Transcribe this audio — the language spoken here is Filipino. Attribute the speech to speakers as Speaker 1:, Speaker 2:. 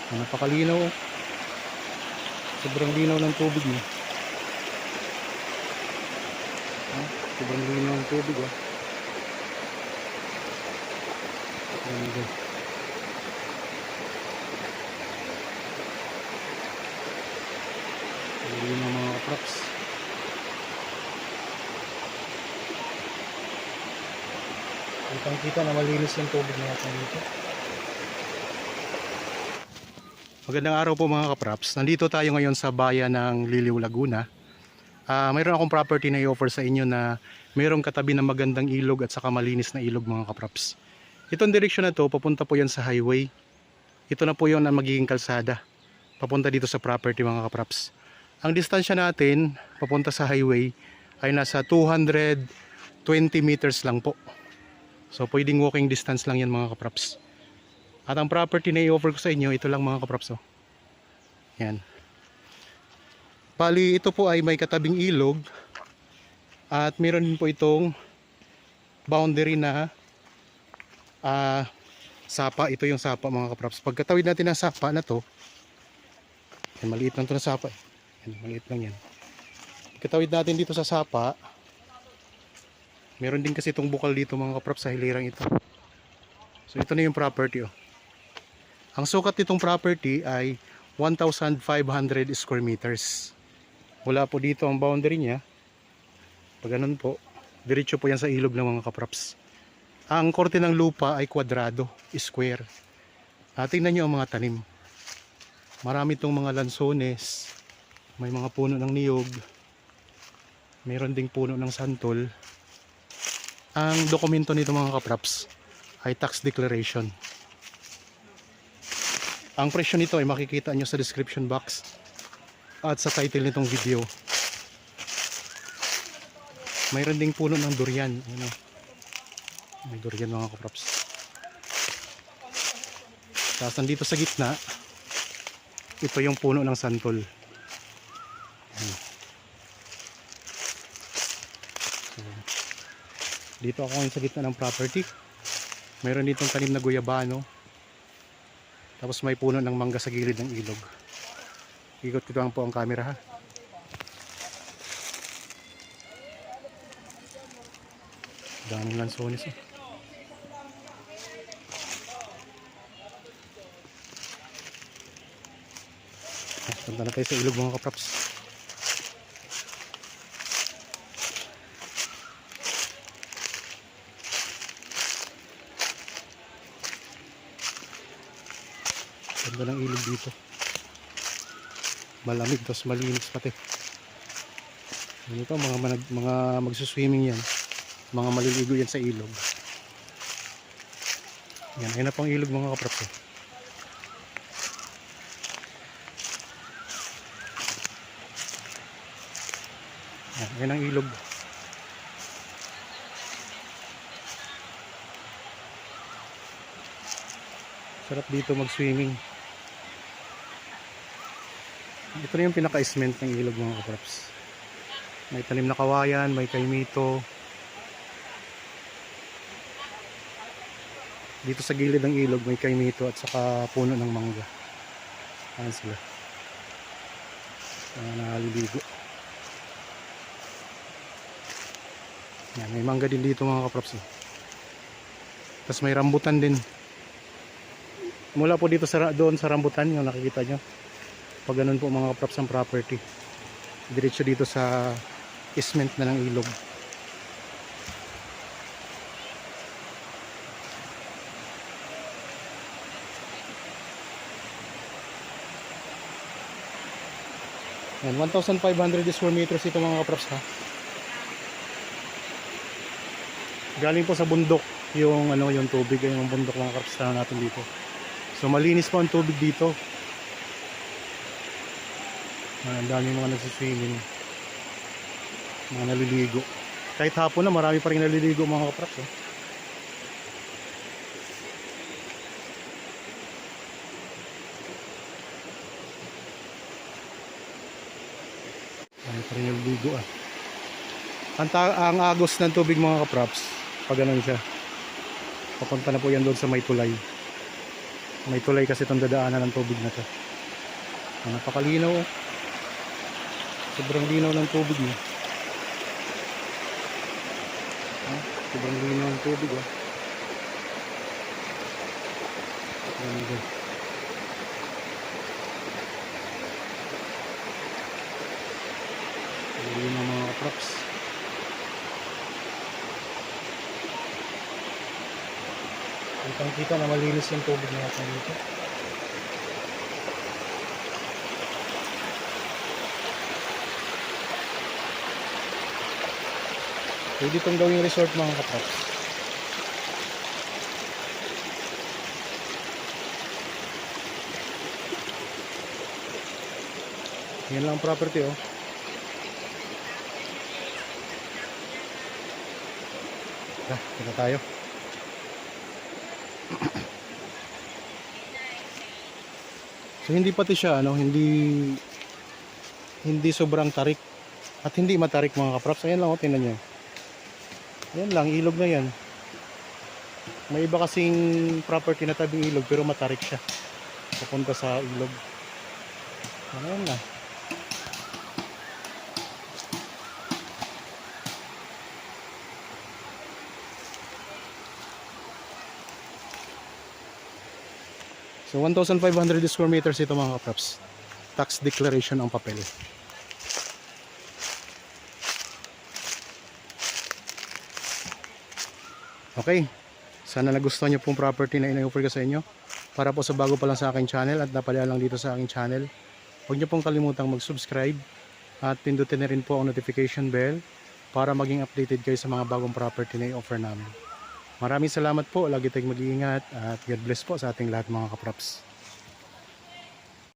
Speaker 1: Napakalinaw. Sobrang linaw ng tubig niya. Sobrang linaw ng tubig. Ganda. Linaw ng mga kaprops. Kitang-kita na malinis yung tubig natin dito. Magandang araw po mga kaprops. Nandito tayo ngayon sa bayan ng Liliw, Laguna. Mayroon akong property na i-offer sa inyo na mayroong katabi ng magandang ilog at saka malinis na ilog mga kaprops. Itong direksyon na to, papunta po yan sa highway. Ito na po yung magiging kalsada. Papunta dito sa property mga kaprops. Ang distansya natin papunta sa highway ay nasa 220 meters lang po. So pwedeng walking distance lang yan mga kaprops. At ang property na i-offer ko sa inyo, ito lang mga kaprops. Yan. Bali, ito po ay may katabing ilog. At meron din po itong boundary na sapa. Ito yung sapa mga kaprops. Pagkatawid natin ng sapa na to, yan, maliit lang ito na sapa. Yan, maliit lang yan. Pagkatawid natin dito sa sapa, meron din kasi itong bukal dito mga kaprops sa hilirang ito. So ito na yung property. Ang sukat nitong property ay 1,500 square meters. Mula po dito ang boundary niya. Pag ganun po, diretso po yan sa ilog ng mga kaprops. Ang korte ng lupa ay kwadrado, square. Tingnan nyo ang mga tanim. Marami itong mga lansones. May mga puno ng niyog. Mayroon ding puno ng santol. Ang dokumento nito mga kaprops ay tax declaration. Ang presyo nito ay makikita nyo sa description box at sa title nitong video. Mayroon ding puno ng durian. May durian mga kaprops. Tapos nandito sa gitna, ito yung puno ng santol. So, dito ako ngayon sa gitna ng property. Mayroon ditong tanim na guyabano. Tapos may puno ng mangga sa gilid ng ilog. Ikot ko lang po ang camera ha. Daming lansones Punta na tayo sa ilog mga kaprops. Ganda ng ilog dito. Malamig, tapos malinis pati. Ito, mga magsuswimming yan. Mga maliligo yan sa ilog. Yan, ayun na pang ilog mga kaprops. Yan, ayun ang ilog. Sarap dito mag-swimming. Ito na yung pinaka-cement ng ilog mga kaprops. May tanim na kawayan, may kaimito. Dito sa gilid ng ilog may kaimito at saka puno ng mangga. Ayan sila. Naliligo. Yan, may mangga din dito mga kaprops. Tapos may rambutan din. Mula po dito doon sa rambutan yung nakikita nyo. Pag ganun po mga kaprops ang property. Diretso dito sa cement na ng ilog. Yan, 1,500 square meters ito mga kaprops ha. Galing po sa bundok yung yung tubig, yung bundok mga kaprops na natin dito. So malinis po ang tubig dito. Ang dami mga nagsiswimming, mga naliligo. Kahit hapon na marami pa rin naliligo mga kaprops. Marami pa rin naliligo Ang agos ng tubig mga kaprops, pag ganun siya, papunta na po yan doon sa may tulay. May tulay kasi itong dadaanan ng tubig na to. Napakalinaw. Sobrang linaw ng tubig niya. Sobrang linaw ng tubig. Ganda. Yun ang mga props. Kitang kita na malinis yung tubig natin dito. Pwede itong gawing resort mga kaprops. Yan lang ang property oh. Kita tayo. So hindi pati siya hindi sobrang tarik at hindi matarik mga kaprops. Ayan lang tingnan niyo. Ayan lang, ilog na yan. May iba kasing property na tabing ilog pero matarik siya. Papunta sa ilog. Ayan na. So 1,500 square meters ito mga kaprops. Tax declaration ang papel. Okay. Sana nagustuhan niyo pong property na ina-offer ko sa inyo. Para po sa bago pa lang sa aking channel at napalaya lang dito sa aking channel, huwag niyo pong kalimutang mag-subscribe at pindutin na rin po ang notification bell para maging updated kayo sa mga bagong property na i-offer namin. Maraming salamat po. Lagi tayong mag-iingat at God bless po sa ating lahat mga kaprops.